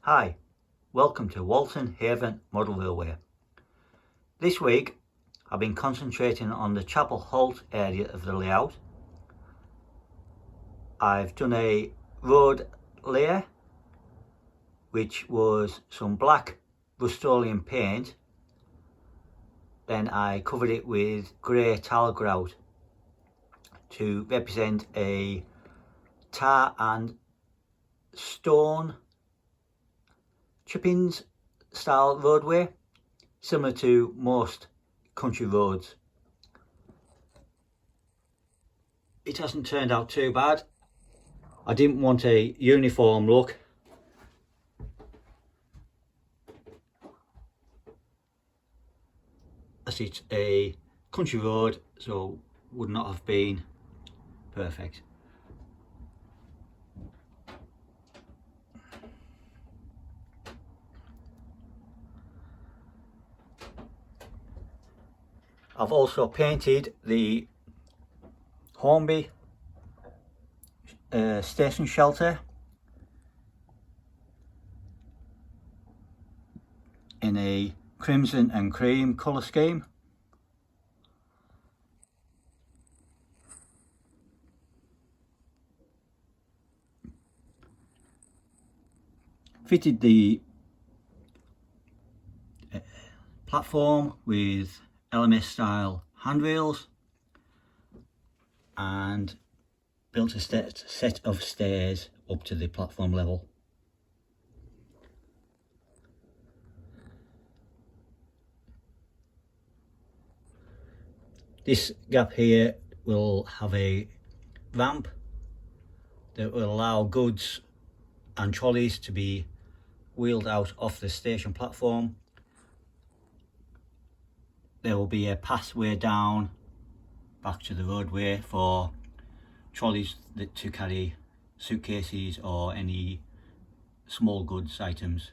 Hi, welcome to Walton Haven Model Railway. This week I've been concentrating on the chapel halt area of the layout. I've done a road layer which was some black Rust-Oleum paint, then I covered it with grey tile grout to represent a tar and stone chippings style roadway, similar to most country roads. It hasn't turned out too bad. I didn't want a uniform look, as it's a country road, so would not have been perfect. I've also painted the Hornby station shelter in a crimson and cream colour scheme. Fitted the platform with LMS style handrails and built a set of stairs up to the platform level. This gap here will have a ramp that will allow goods and trolleys to be wheeled out off the station platform. There will be a pathway down back to the roadway for trolleys to carry suitcases or any small goods items.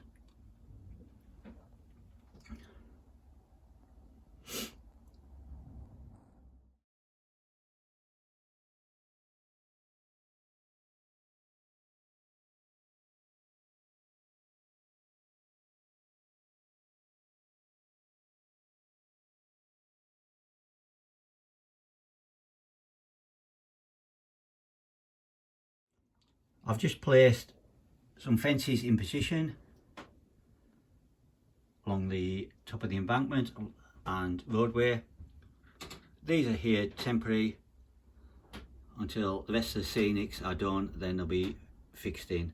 I've just placed some fences in position along the top of the embankment and roadway. These are here temporary until the rest of the scenics are done, then they'll be fixed in.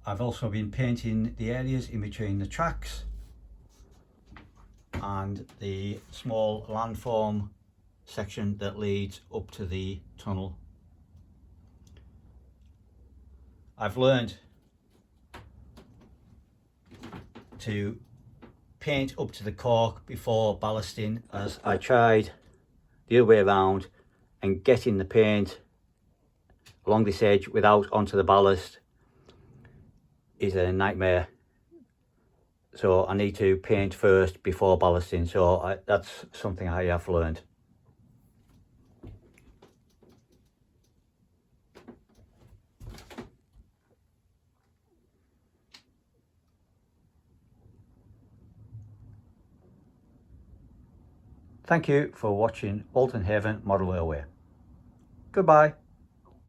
I've also been painting the areas in between the tracks and the small landform section that leads up to the tunnel. I've learned to paint up to the cork before ballasting, as I tried the other way around and getting the paint along this edge without onto the ballast is a nightmare. So I need to paint first before ballasting, so that's something I have learned. Thank you for watching Walton Haven Model Railway. Goodbye.